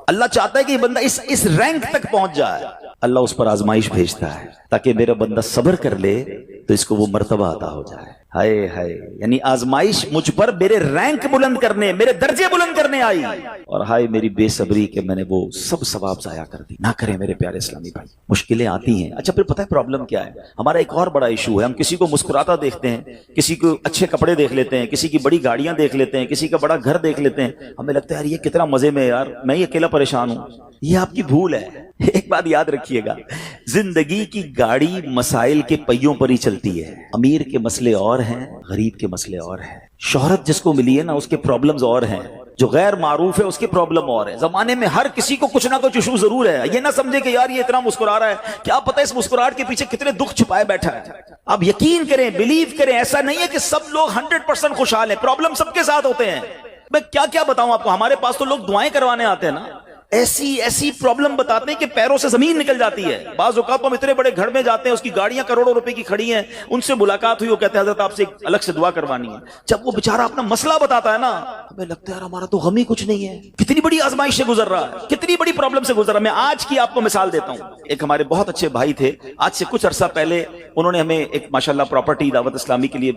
اللہ چاہتا ہے کہ یہ بندہ اس رینک تک پہنچ جائے، اللہ اس پر آزمائش بھیجتا ہے تاکہ میرا بندہ صبر کر لے تو اس کو وہ مرتبہ عطا ہو جائے۔ ہائے ہائے، یعنی آزمائش مجھ پر میرے رینک بلند کرنے، میرے درجے بلند کرنے آئی، اور ہائے میری بے صبری کہ میں نے وہ سب ثواب ضائع کر دی۔ نہ کریں میرے پیارے اسلامی بھائی، مشکلیں آتی ہیں۔ اچھا پھر پتہ ہے پرابلم کیا ہے؟ ہمارا ایک اور بڑا ایشو ہے، ہم کسی کو مسکراتا دیکھتے ہیں، کسی کو اچھے کپڑے دیکھ لیتے ہیں، کسی کی بڑی گاڑیاں دیکھ لیتے ہیں، کسی کا بڑا گھر دیکھ لیتے ہیں، ہمیں لگتا ہے یار یہ کتنا مزے میں ہے یار، میں ہی اکیلا پریشان ہوں۔ یہ آپ کی بھول ہے۔ ایک بات یاد رکھیے گا، زندگی کی گاڑی مسائل کے پہیوں پر ہی چلتی ہے۔ امیر کے مسئلے اور ہیں، غریب کے مسئلے اور ہیں۔ شہرت جس کو ملی ہے نا، اس کے پرابلمز اور ہیں، جو غیر معروف ہے اس کے پرابلم اور ہے۔ زمانے میں ہر کسی کو کچھ نہ کچھ ایشو ضرور ہے۔ یہ نہ سمجھے کہ یار یہ اتنا مسکرا رہا ہے، کیا پتہ اس مسکراہٹ کے پیچھے کتنے دکھ چھپائے بیٹھا ہے۔ آپ یقین کریں، بلیو کریں، ایسا نہیں ہے کہ سب لوگ 100% خوشحال ہیں، پرابلم سب کے ساتھ ہوتے ہیں۔ میں کیا بتاؤں آپ کو، ہمارے پاس تو لوگ دعائیں کروانے آتے ہیں نا، ایسی پرابلم بتاتے ہیں کہ پیروں سے زمین نکل جاتی ہے۔ بعض اوقات ہم اتنے بڑے گھر میں جاتے ہیں، اس کی گاڑیاں کروڑوں روپے کی کھڑی ہیں، ان سے ملاقات ہوئی، وہ کہتے ہیں حضرت آپ سے الگ سے دعا کروانی ہے۔ جب وہ بیچارہ اپنا مسئلہ بتاتا ہے نا، ہمیں لگتا ہے یار ہمارا تو غم ہی کچھ نہیں ہے، کتنی بڑی آزمائش سے گزر رہا ہے، کتنی بڑی پرابلم سے گزر رہا ہے۔ میں آج کی آپ کو مثال دیتا ہوں۔ ایک ہمارے بہت اچھے بھائی تھے، آج سے کچھ عرصہ پہلے انہوں نے ہمیں ایک ماشاءاللہ پراپرٹی دعوت اسلامی کے لیے،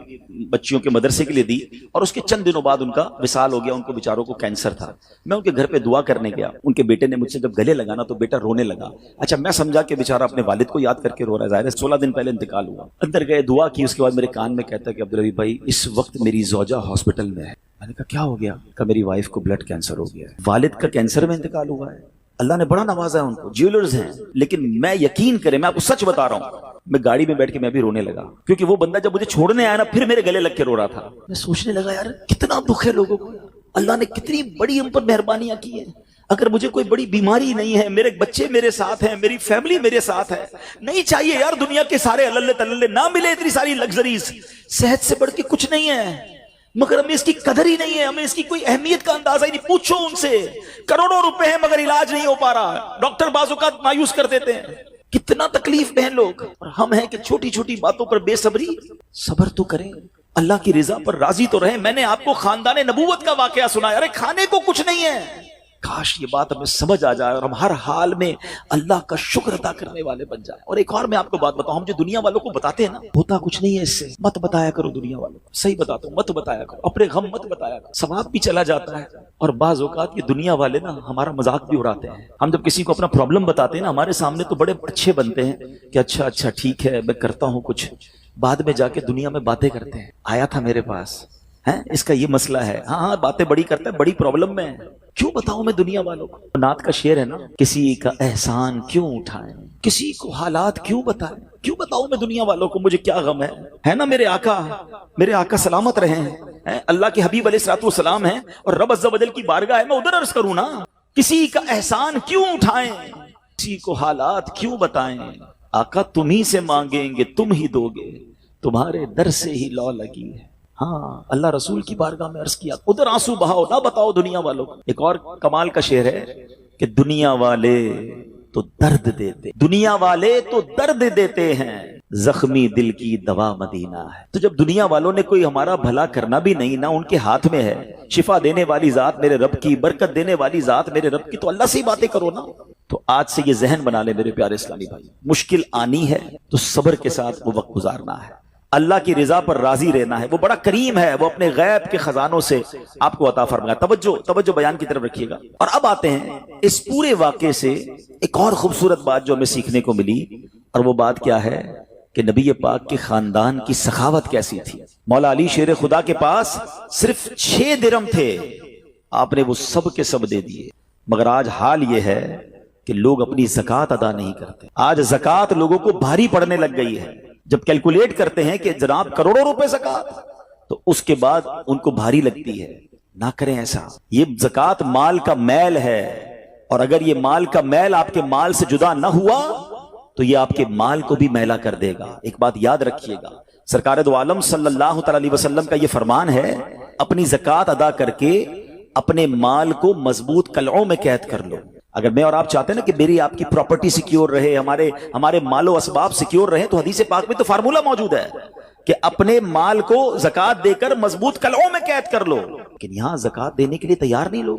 بچیوں کے مدرسے کے لیے دی، اور اس کے چند دنوں بعد ان کا وصال ہو گیا۔ ان کو بیچاروں کو کینسر تھا۔ میں ان کے گھر پہ دعا کرنے گیا، ان کے بیٹے نے مجھ سے جب گلے لگانا تو بیٹا رونے لگا۔ اچھا میں سمجھا کہ بیچارہ اپنے والد کو یاد کر کے رو رہا ہے، ظاہر ہے 16 دن پہلے انتقال ہوا۔ اندر گئے، دعا کی، اس کے بعد میرے کان میں کہتا ہے کہ عبدالحبیب بھائی اس وقت میری زوجہ ہاسپٹل میں ہے۔ میں نے کہا کیا ہو گیا؟ کہ میری وائف کو بلڈ کینسر ہو گیا ہے۔ والد کا کینسر میں انتقال ہوا ہے، اللہ نے بڑا نوازا ہے ان کو، جیولرز ہیں، لیکن میں یقین کریں، میں آپ کو سچ بتا رہا ہوں، میں گاڑی میں بیٹھ کے میں بھی رونے لگا، کیونکہ وہ بندہ جب مجھے چھوڑنے آیا نا پھر میرے گلے لگ کے رو رہا تھا۔ میں سوچنے لگا یار کتنا دکھ ہے لوگوں کو، اللہ نے کتنی بڑی ہم پر مہربانیاں کی ہیں۔ اگر مجھے کوئی بڑی بیماری نہیں ہے، میرے بچے میرے ساتھ ہیں، میری فیملی میرے ساتھ ہے، نہیں چاہیے یار دنیا کے سارے اللہ تللے نہ ملے اتنی ساری لگژریز، صحت سے بڑھ کے کچھ نہیں ہے، مگر ہمیں اس کی قدر ہی نہیں ہے، ہمیں اس کی کوئی اہمیت کا اندازہ ہی نہیں۔ پوچھو ان سے، کروڑوں روپے ہیں مگر علاج نہیں ہو پا رہا، ڈاکٹر بعض اوقات مایوس کر دیتے ہیں۔ کتنا تکلیف میں ہیں لوگ، اور ہم ہیں کہ چھوٹی چھوٹی باتوں پر بے صبری۔ صبر تو کریں، اللہ کی رضا پر راضی تو رہیں۔ میں نے آپ کو خاندان نبوت کا واقعہ سنایا، ارے کھانے کو کچھ نہیں ہے، کاش یہ بات ہمیں سمجھ آ جائے اور ہم ہر حال میں اللہ کا شکر ادا کرنے والے بن جائیں۔ اور ایک اور میں آپ کو بات بتاؤں، ہم جو دنیا والوں کو بتاتے ہیں نا، ہوتا کچھ نہیں ہے اس سے، مت بتایا کرو دنیا والوں کو، صحیح بتاتا ہوں، مت بتایا کرو، اپنے غم مت بتایا کرو، ثواب بھی چلا جاتا ہے۔ اور بعض اوقات یہ دنیا والے نا ہمارا مذاق بھی اڑاتے ہیں۔ ہم جب کسی کو اپنا پرابلم بتاتے ہیں نا، ہمارے سامنے تو بڑے اچھے بنتے ہیں کہ اچھا ٹھیک ہے میں کرتا ہوں کچھ، بعد میں جا کے دنیا میں باتیں کرتے ہیں، آیا تھا میرے پاس ہے، اس کا یہ مسئلہ ہے، ہاں باتیں بڑی کرتا ہے، بڑی پرابلم میں ہے۔ کیوں بتاؤں میں دنیا والوں کو؟ نعت کا شعر ہے نا، کسی کا احسان کیوں اٹھائیں، کسی کو حالات کیوں بتائیں، کیوں بتاؤں میں دنیا والوں کو مجھے کیا غم ہے نا؟ میرے آقا سلامت رہے ہیں، اللہ کے حبیب علیہ الصلوۃ والسلام ہیں، اور رب عز و جل کی بارگاہ ہے، میں ادھر عرض کروں نا، کسی کا احسان کیوں اٹھائیں، کسی کو حالات کیوں بتائیں، آقا تم ہی سے مانگیں گے تم ہی دو گے، تمہارے در سے ہی لو لگی ہے۔ ہاں اللہ رسول کی بارگاہ میں عرض کیا، ادھر آنسو بہاؤ، نہ بتاؤ دنیا والوں کو۔ ایک اور کمال کا شعر ہے کہ دنیا والے تو درد دیتے، دنیا والے تو درد دیتے ہیں، زخمی دل کی دوا مدینہ ہے۔ تو جب دنیا والوں نے کوئی ہمارا بھلا کرنا بھی نہیں، نہ ان کے ہاتھ میں ہے، شفا دینے والی ذات میرے رب کی، برکت دینے والی ذات میرے رب کی، تو اللہ سے ہی باتیں کرو نا۔ تو آج سے یہ ذہن بنا لے میرے پیارے اسلامی بھائی، مشکل آنی ہے تو صبر کے ساتھ وہ وقت گزارنا ہے، اللہ کی رضا پر راضی رہنا ہے۔ وہ بڑا کریم ہے، وہ اپنے غیب کے خزانوں سے آپ کو عطا فرمائے۔ توجہ بیان کی طرف رکھیے گا۔ اور اب آتے ہیں اس پورے واقعے سے ایک اور خوبصورت بات جو ہمیں سیکھنے کو ملی، اور وہ بات کیا ہے کہ نبی پاک کے خاندان کی سخاوت کیسی تھی۔ مولا علی شیر خدا کے پاس صرف 6 درہم تھے، آپ نے وہ سب کے سب دے دیے، مگر آج حال یہ ہے کہ لوگ اپنی زکوٰۃ ادا نہیں کرتے۔ آج زکوٰۃ لوگوں کو بھاری پڑنے لگ گئی ہے۔ جب کیلکولیٹ کرتے ہیں کہ جناب کروڑوں روپے زکوٰۃ، تو اس کے بعد ان کو بھاری لگتی ہے۔ نہ کریں ایسا، یہ زکوٰۃ مال کا میل ہے، اور اگر یہ مال کا میل آپ کے مال سے جدا نہ ہوا تو یہ آپ کے مال کو بھی میلا کر دے گا۔ ایک بات یاد رکھیے گا، سرکار دو عالم صلی اللہ تعالی علیہ وسلم کا یہ فرمان ہے، اپنی زکوٰۃ ادا کر کے اپنے مال کو مضبوط قلعوں میں قید کر لو۔ اگر میں اور آپ چاہتے ہیں نا کہ میری آپ کی پراپرٹی سیکیور رہے، ہمارے مال و اسباب سیکیور رہے، تو حدیث پاک میں تو فارمولہ موجود ہے کہ اپنے مال کو زکوٰۃ دے کر مضبوط قلعوں میں قید کر لو۔ لیکن یہاں زکوٰۃ دینے کے لیے تیار نہیں لوگ،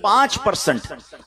5%।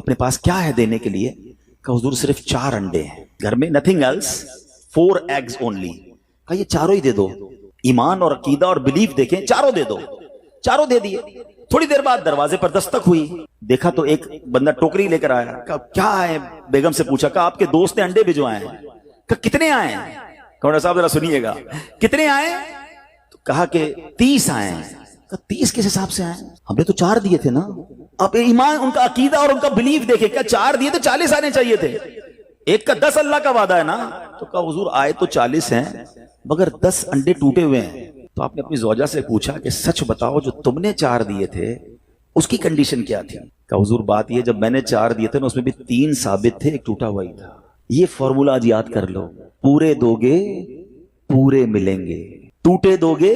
اپنے پاس کیا ہے دینے کے لیے؟ کہ حضور صرف 4 انڈے ہیں گھر میں, nothing else, 4 eggs only. کہ یہ چاروں ہی دے دو. ایمان اور عقیدہ اور بلیف دیکھیں, چاروں دے دو. چاروں دے دیے. تھوڑی دیر بعد دروازے پر دستک ہوئی, دیکھا تو ایک بندہ ٹوکری لے کر آیا. کہا کیا ہے؟ بیگم سے پوچھا, کہا آپ کے دوست نے انڈے بھجوائے ہیں. کہا کتنے آئے ہیں؟ کہا صاحب ذرا سنیے گا, کتنے آئے؟ تو کہا کہ 30 آئے ہیں. کہا 30 کس حساب سے آئے؟ ہم نے تو 4 دیے تھے نا. اب ایمان, ان کا عقیدہ اور ان کا بلیف دیکھے. کیا 4 دیے تو 40 آنے چاہیے تھے. ایک کا 10 اللہ کا وعدہ ہے نا. تو کہا حضور آئے تو 40 ہیں مگر 10 انڈے ٹوٹے ہوئے ہیں. تو آپ نے اپنی زوجہ سے پوچھا کہ سچ بتاؤ, جو تم نے 4 دیے تھے اس کی کنڈیشن کیا تھی؟ کہا حضور بات یہ, جب میں نے 4 دیے تھے نا اس میں بھی 3 ثابت تھے, ایک ٹوٹا ہوا ہی تھا. یہ فارمولا آج یاد کر لو, پورے دو گے پورے ملیں گے, ٹوٹے دو گے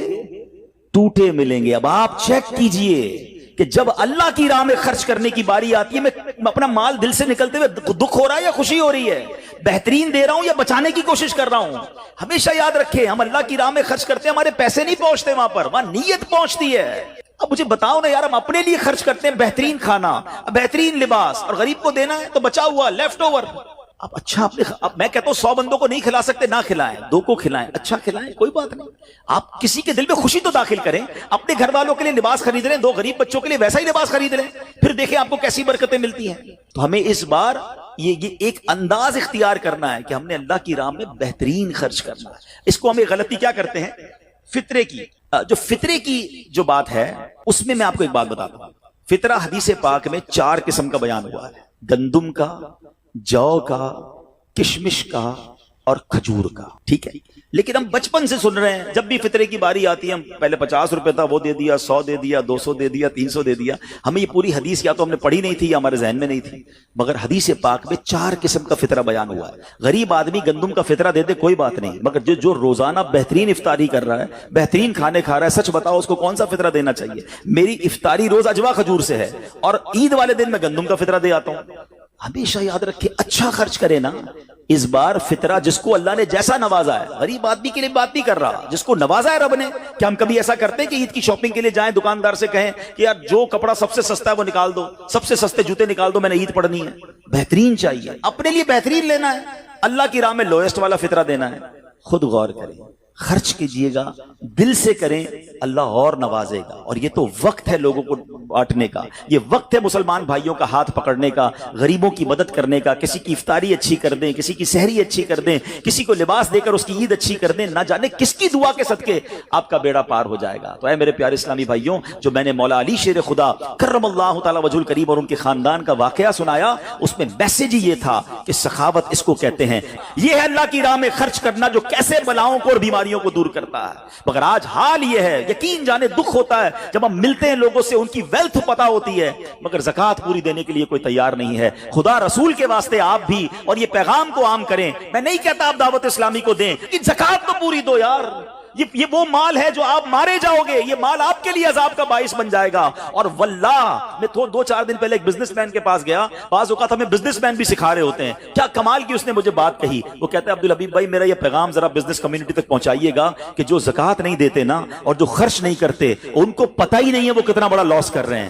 ٹوٹے ملیں گے. اب آپ چیک کیجئے کہ جب اللہ کی راہ میں خرچ کرنے کی باری آتی ہے, میں اپنا مال دل سے نکلتے ہوئے دکھ ہو رہا ہے یا خوشی ہو رہی ہے, بہترین دے رہا ہوں یا بچانے کی کوشش کر رہا ہوں. ہمیشہ یاد رکھیں, ہم اللہ کی راہ میں خرچ کرتے ہیں, ہمارے پیسے نہیں پہنچتے وہاں پر, وہاں نیت پہنچتی ہے. اب مجھے بتاؤ نا یار, ہم اپنے لیے خرچ کرتے ہیں بہترین کھانا, بہترین لباس, اور غریب کو دینا ہے تو بچا ہوا لیفٹ اوور. اب اچھا اب میں کہتا ہوں 100 بندوں کو نہیں کھلا سکتے, نہ کھلائیں, 2 کو کھلائیں, اچھا کھلائیں, کوئی بات نہیں. آپ کسی کے دل میں خوشی تو داخل کریں. اپنے گھر والوں کے لیے لباس خرید لیں, 2 غریب بچوں کے لیے ویسا ہی لباس خرید لیں, پھر دیکھیں آپ کو کیسی برکتیں ملتی ہیں. تو ہمیں اس بار یہ ایک انداز اختیار کرنا ہے کہ ہم نے اللہ کی راہ میں بہترین خرچ کرنا ہے. اس کو ہمیں غلطی کیا کرتے ہیں, فطرے کی. جو فطرے کی جو بات ہے اس میں آپ کو ایک بات بتاتا ہوں. فطرہ حدیث پاک میں 4 قسم کا بیان ہوا ہے, گندم کا, جو کا, کشمش کا اور کھجور کا. ٹھیک ہے, لیکن ہم بچپن سے سن رہے ہیں, جب بھی فطرے کی باری آتی ہے ہم پہلے 50 روپے تھا وہ دے دیا, 100 دے دیا, 200 دے دیا, 300 دے دیا. ہمیں یہ پوری حدیث یا تو ہم نے پڑھی نہیں تھی یا ہمارے ذہن میں نہیں تھی, مگر حدیث پاک میں 4 قسم کا فطرہ بیان ہوا ہے. غریب آدمی گندم کا فطرہ دے دے کوئی بات نہیں, مگر جو روزانہ بہترین افطاری کر رہا ہے, بہترین کھانے کھا رہا ہے, سچ بتاؤ اس کو کون سا فطرہ دینا چاہیے؟ میری افطاری روز اجوا کھجور سے ہے اور عید والے دن میں گندم کا فطرہ دے آتا ہوں. ہمیشہ یاد رکھے, اچھا خرچ کرے نا. اس بار فطرہ جس کو اللہ نے جیسا نوازا ہے, غریب آدمی کے لیے بات نہیں کر رہا, جس کو نوازا ہے رب نے. کیا ہم کبھی ایسا کرتے ہیں کہ عید کی شاپنگ کے لیے جائیں, دکاندار سے کہیں کہ یار جو کپڑا سب سے سستا ہے وہ نکال دو, سب سے سستے جوتے نکال دو, میں نے عید پڑھنی ہے. بہترین چاہیے, اپنے لیے بہترین لینا ہے, اللہ کی راہ میں لوئسٹ والا فطرہ دینا ہے. خود غور کریں, خرچ کیجئے گا, دل سے کریں, اللہ اور نوازے گا. اور یہ تو وقت ہے لوگوں کو بانٹنے کا, یہ وقت ہے مسلمان بھائیوں کا ہاتھ پکڑنے کا, غریبوں کی مدد کرنے کا. کسی کی افطاری اچھی کر دیں, کسی کی سحری اچھی کر دیں, کسی کو لباس دے کر اس کی عید اچھی کر دیں. نہ جانے کس کی دعا کے صدقے آپ کا بیڑا پار ہو جائے گا. تو اے میرے پیارے اسلامی بھائیوں, جو میں نے مولا علی شیر خدا کرم اللہ تعالی وجہ الکریم اور ان کے خاندان کا واقعہ سنایا, اس میں میسج ہی یہ تھا کہ سخاوت اس کو کہتے ہیں. یہ ہے اللہ کی راہ میں خرچ کرنا جو کیسے بلاؤں کو اور بیماریوں کو دور کرتا ہے. مگر آج حال یہ ہے, یقین جانے دکھ ہوتا ہے جب ہم ملتے ہیں لوگوں سے, ان کی ویلتھ پتہ ہوتی ہے مگر زکوٰۃ پوری دینے کے لیے کوئی تیار نہیں ہے. خدا رسول کے واسطے آپ بھی اور یہ پیغام کو عام کریں. میں نہیں کہتا آپ دعوت اسلامی کو دیں, کہ زکوٰۃ تو پوری دو یار. یہ وہ مال ہے جو آپ مارے جاؤ گے, یہ مال آپ کے لیے عذاب کا باعث بن جائے گا. اور واللہ میں 2-4 دن پہلے ایک بزنس مین کے پاس گیا, بعض اوقات ہمیں بزنس مین بھی سکھا رہے ہوتے ہیں. کیا کمال کی اس نے مجھے بات کہی, وہ کہتا ہے عبدالحبیب بھائی میرا یہ پیغام ذرا بزنس کمیونٹی تک پہنچائیے گا کہ جو زکوٰۃ نہیں دیتے نا اور جو خرچ نہیں کرتے, ان کو پتہ ہی نہیں ہے وہ کتنا بڑا لاس کر رہے ہیں.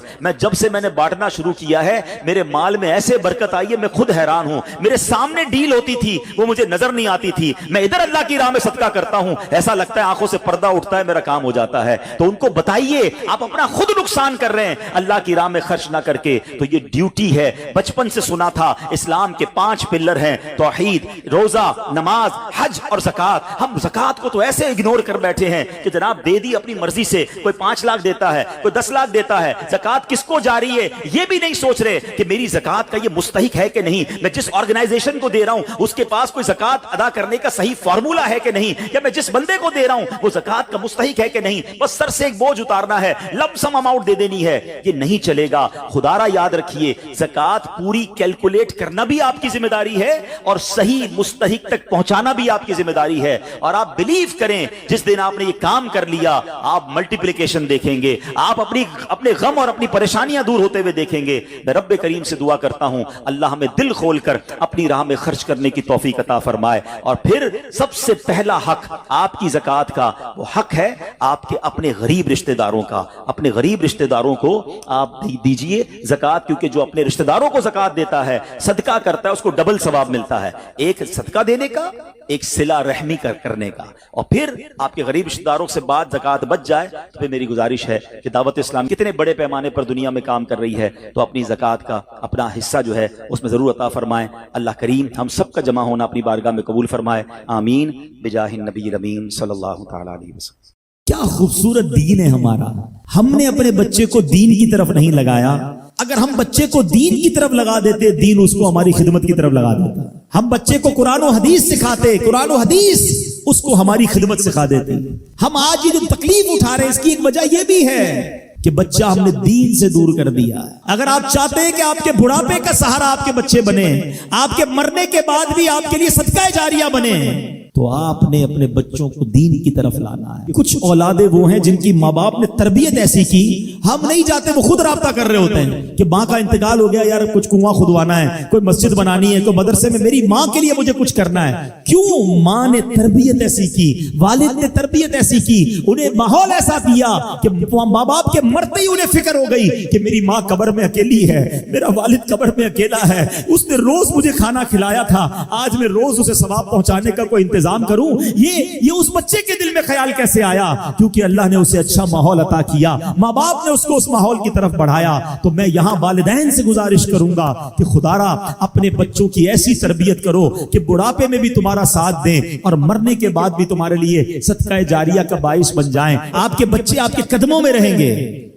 میں نے بانٹنا شروع کیا ہے, میرے مال میں ایسے برکت آئی ہے, میں خود حیران ہوں. میرے سامنے ڈیل ہوتی تھی وہ مجھے نظر نہیں آتی تھی, میں ادھر اللہ کی راہ میں صدقہ کرتا ہوں, ایسا لگتا ہے آنکھوں سے پردہ اٹھتا ہے, میرا کام ہو جاتا ہے. تو ان کو بتائیے آپ اپنا خود نقصان کر رہے ہیں اللہ کی راہ میں خرچ نہ کر کے. تو یہ ڈیوٹی ہے, بچپن سے سنا تھا اسلام کے 5 پلر ہیں, توحید, روزہ, نماز, حج اور زکوٰۃ. ہم زکوٰۃ کو تو ایسے اگنور کر بیٹھے ہیں کہ جناب دے دی اپنی مرضی سے, کوئی 5 لاکھ دیتا ہے, کوئی 10 لاکھ دیتا ہے, زکوٰۃ کس کو جاری ہے یہ بھی نہیں سوچ رہے کہ میری زکوٰۃ کا یہ مستحق ہے کہ نہیں, میں جس آرگنائزیشن کو دے رہا ہوں اس کے پاس کوئی زکوٰۃ ادا کرنے کا صحیح فارمولا ہے کہ نہیں, یا میں جس بندے کو دے رہا ہوں وہ زکوٰۃ کا مستحق ہے کہ نہیں, بس سر سے ایک بوجھ اتارنا ہے, لم سم اماؤنٹ دے دینی ہے. یہ نہیں چلے گا. خدا را یاد رکھیے, زکوٰۃ پوری کیلکولیٹ کرنا بھی آپ کی ذمہ داری ہے اور صحیح مستحق تک پہنچانا بھی آپ کی ذمہ داری ہے. اور آپ بلیو کریں, جس دن آپ نے یہ کام کر لیا آپ ملٹیپلیکیشن دیکھیں گے, آپ اپنے غم اور اپنی پریشانیاں دور ہوتے ہوئے دیکھیں گے. میں رب کریم سے دعا کرتا ہوں اللہ ہمیں دل کھول کر اپنی راہ میں خرچ کرنے کی توفیق عطا فرمائے. اور پھر سب سے پہلا حق آپ کی زکوٰۃ کا وہ حق ہے آپ کے اپنے غریب رشتہ داروں کا. اپنے غریب رشتہ داروں کو آپ دیجئے زکات، کیونکہ جو اپنے رشتہ داروں کو زکات دیتا ہے، صدقہ کرتا ہے، اس کو ڈبل ثواب ملتا ہے، ایک صدقہ دینے کا، ایک صلہ رحمی کرنے کا۔ اور پھر آپ کے غریب رشتہ داروں سے بعد زکات بچ جائے تو پھر میری گزارش ہے کہ دعوت اسلام کتنے بڑے پیمانے پر دنیا میں کام کر رہی ہے، تو اپنی زکات کا اپنا حصہ جو ہے اس میں ضرور عطا فرمائیں۔ اللہ کریم ہم سب کا جمع ہونا اپنی بارگاہ میں قبول فرمائے، آمین بجاہ النبی الامین صلی اللہ تعالی علیہ وسلم۔ کیا خوبصورت دین ہے ہمارا، ہم نے اپنے بچے کو دین کی طرف نہیں لگایا۔ اگر ہم بچے کو دین کی طرف لگا دیتے، دین اس کو ہماری خدمت کی طرف لگا دیتا۔ ہم بچے کو قرآن و حدیث سکھاتے، قرآن و حدیث اس کو ہماری خدمت سکھا دیتے۔ ہم آج یہ جو تکلیف اٹھا رہے ہیں، اس کی ایک وجہ یہ بھی ہے کہ بچہ ہم نے دین سے دور کر دیا۔ اگر آپ چاہتے ہیں کہ آپ کے بڑھاپے کا سہارا آپ کے بچے بنے، آپ کے مرنے کے بعد بھی آپ کے لیے صدقہ جاریہ بنے، تو آپ نے اپنے بچوں کو دین کی طرف لانا ہے۔ کچھ اولادیں وہ ہیں جن کی ماں باپ نے تربیت ایسی کی، ہم نہیں جاتے، وہ خود رابطہ کر رہے ہوتے ہیں کہ ماں کا انتقال ہو گیا، یار کچھ کنواں کھدوانا ہے، کوئی مسجد بنانی ہے، کوئی مدرسے میں میری ماں کے لیے مجھے کچھ کرنا ہے۔ کیوں؟ ماں نے تربیت ایسی کی، والد نے تربیت ایسی کی، انہیں ماحول ایسا دیا کہ ماں باپ کے مرتے ہی انہیں فکر ہو گئی کہ میری ماں قبر میں اکیلی ہے، میرا والد قبر میں اکیلا ہے، اس نے روز مجھے کھانا کھلایا تھا، آج میں روز اسے ثواب پہنچانے کا کوئی انتظام کروں۔ یہ اس بچے کے دل میں خیال کیسے آیا؟ کیونکہ اللہ نے اسے اچھا ماحول عطا کیا، ماں باپ نے اس کو اس ماحول کی طرف بڑھایا۔ تو میں یہاں والدین سے گزارش کروں گا کہ خدارا اپنے بچوں کی ایسی تربیت کرو کہ بڑھاپے میں بھی تمہارا ساتھ دیں اور مرنے کے بعد بھی تمہارے لیے صدقہ جاریہ کا باعث بن جائیں۔ آپ کے بچے آپ کے قدموں میں رہیں گے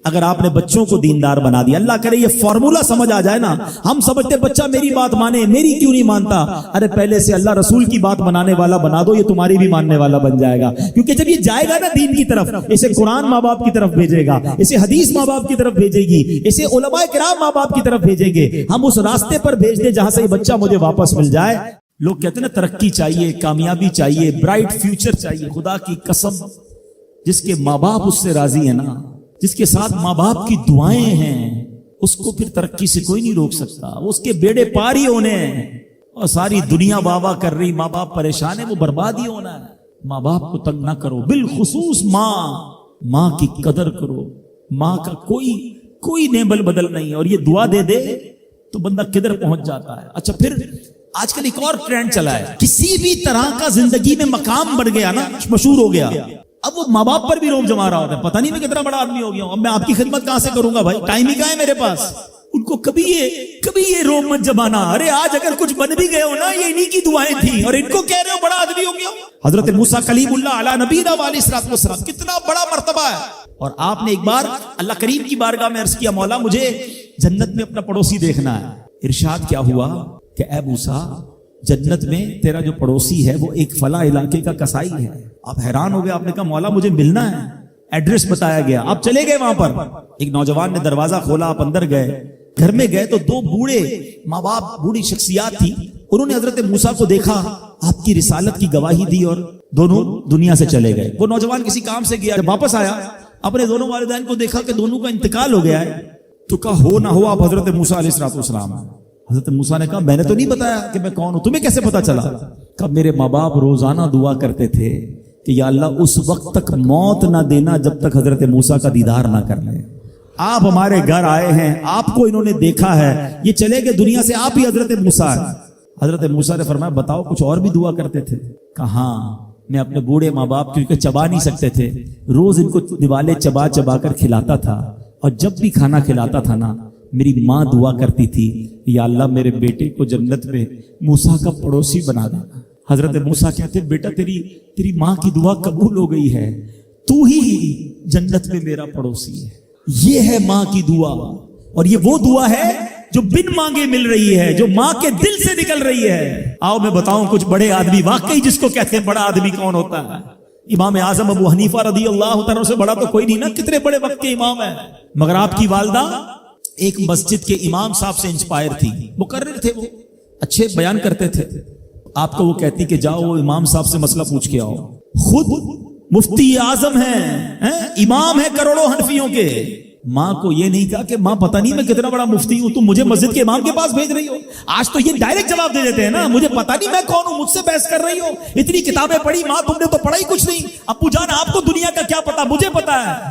اگر آپ نے بچوں کو دیندار بنا دیا۔ اللہ کرے یہ فارمولا سمجھ آ جائے نا۔ ہم سمجھتے بچہ میری بات مانے، میری کیوں نہیں مانتا؟ ارے پہلے سے اللہ رسول کی بات منانے والا بنا دو، یہ تمہاری بھی ماننے والا بن جائے گا۔ کیونکہ جب یہ جائے گا نا دین کی طرف، اسے قرآن ماں باپ کی طرف بھیجے گا، اسے حدیث ماں باپ کی طرف بھیجے گی، اسے علماء کرام ماں باپ کی طرف بھیجیں گے۔ ہم اس راستے پر بھیج دیں جہاں سے یہ بچہ مجھے واپس مل جائے۔ لوگ کہتے ہیں نا ترقی چاہیے، کامیابی چاہیے، برائٹ فیوچر چاہیے۔ خدا کی قسم، جس کے ماں باپ اس سے راضی ہیں نا، جس کے ساتھ ماں باپ کی دعائیں ہیں، اس کو پھر ترقی سے کوئی نہیں روک سکتا۔ اس کے بیڑے پار ہی ہونے ہیں، اور ساری دنیا واہ واہ کر رہی، ماں باپ پریشان ہے، وہ برباد ہی ہونا ہے۔ ماں باپ کو تنگ نہ کرو، بالخصوص ماں کی قدر کرو۔ ماں کا کوئی نیبل بدل نہیں ہے، اور یہ دعا دے دے تو بندہ کدھر پہنچ جاتا ہے۔ اچھا، پھر آج کل ایک اور ٹرینڈ چلا ہے، کسی بھی طرح کا زندگی میں مقام بڑھ گیا نا، مشہور ہو گیا، اب وہ ماں باپ پر بھی روب جما رہا ہوتا ہے۔ پتہ نہیں میں کتنا بڑا آدمی ہو گیا ہوں، اب میں آپ کی خدمت کہاں سے کروں گا بھائی، ٹائم ہی کہاں ہے میرے پاس۔ ان کو کبھی یہ روب مت جمانا۔ ارے آج اگر کچھ بن بھی گئے ہو نا، یہ انہی کی دعائیں تھیں، اور ان کو کہہ رہے ہو بڑا آدمی ہو گیا۔ حضرت موسیٰ کلیم اللہ علی نبینا علیہ الصلوۃ والسلام، کتنا بڑا مرتبہ ہے۔ اور آپ نے ایک بار اللہ کریم کی بارگاہ میں عرض کیا، مولا مجھے جنت میں اپنا پڑوسی دیکھنا ہے۔ ارشاد کیا ہوا کہ اے موسیٰ، جنت میں تیرا جو پڑوسی ہے وہ ایک فلاں علاقے کا کسائی ہے۔ آپ حیران ہو گئے، آپ نے کہا مولا مجھے ملنا ہے۔ ایڈریس بتایا گیا، آپ چلے گئے وہاں پر۔ ایک نوجوان نے دروازہ کھولا، آپ اندر گئے۔ گھر میں گئے تو دو بوڑھے ماں باپ، بوڑھی شخصیات تھی، انہوں نے حضرت موسیٰ کو دیکھا، آپ کی رسالت کی گواہی دی، اور دونوں دنیا سے چلے گئے۔ وہ نوجوان کسی کام سے گیا، جب واپس آیا اپنے دونوں والدین کو دیکھا کہ دونوں کا انتقال ہو گیا ہے، تو کہا ہو نہ ہو آپ حضرت موسیٰ علیہ السلام ہیں۔ حضرت موسیٰ نے کہا میں نے تو نہیں بتایا کہ میں کون ہوں، تمہیں کیسے پتا چلا؟ کہا میرے ماں باپ روزانہ دعا کرتے تھے کہ یا اللہ اس وقت تک موت نہ دینا جب تک حضرت موسیٰ کا دیدار نہ کر لیں۔ آپ ہمارے گھر آئے ہیں، آپ کو انہوں نے دیکھا ہے، یہ چلے گئے دنیا سے، آپ ہی حضرت موسیٰ ہیں۔ حضرت موسیٰ نے فرمایا بتاؤ کچھ اور بھی دعا کرتے تھے؟ کہا ہاں، میں اپنے بوڑھے ماں باپ کیونکہ چبا نہیں سکتے تھے، روز ان کو دیوالے چبا چبا کر کھلاتا تھا، اور جب بھی کھانا کھلاتا تھا نا، میری ماں دعا کرتی تھی یا اللہ میرے بیٹے کو جنت میں موسیٰ کا پڑوسی بنا دینا۔ حضرت موسیٰ کہتے بیٹا تیری ماں کی دعا قبول ہو گئی ہے، تو ہی جنت میں میرا پڑوسی ہے۔ یہ ہے ماں کی دعا، اور یہ وہ دعا ہے جو بن مانگے مل رہی ہے، جو ماں کے دل سے نکل رہی ہے۔ آؤ میں بتاؤں کچھ بڑے آدمی، واقعی جس کو کہتے ہیں بڑا آدمی کون ہوتا ہے؟ امام اعظم ابو حنیفہ رضی اللہ تعالیٰ سے بڑا تو کوئی نہیں نا، کتنے بڑے وقت کے امام ہیں۔ مگر آپ کی والدہ ایک مسجد کے امام صاحب سے انسپائر تھی، مقرر تھے، وہ اچھے بیان کرتے تھے۔ آپ کو وہ کہتی کہ جاؤ وہ امام صاحب سے مسئلہ پوچھ کے آؤ۔ خود مفتی اعظم ہیں، امام ہیں کروڑوں حنفیوں کے۔ ماں کو یہ نہیں کہا کہ ماں پتہ نہیں میں کتنا بڑا مفتی ہوں، تم مجھے مسجد کے امام کے پاس بھیج رہی ہو۔ آج تو یہ ڈائریکٹ جواب دے دیتے ہیں نا، مجھے پتہ نہیں میں کون ہوں، مجھ سے بحث کر رہی ہو، اتنی کتابیں پڑھی، ماں تم نے تو پڑھا ہی کچھ نہیں، ابو جان آپ کو دنیا کا کیا پتا، مجھے پتا ہے۔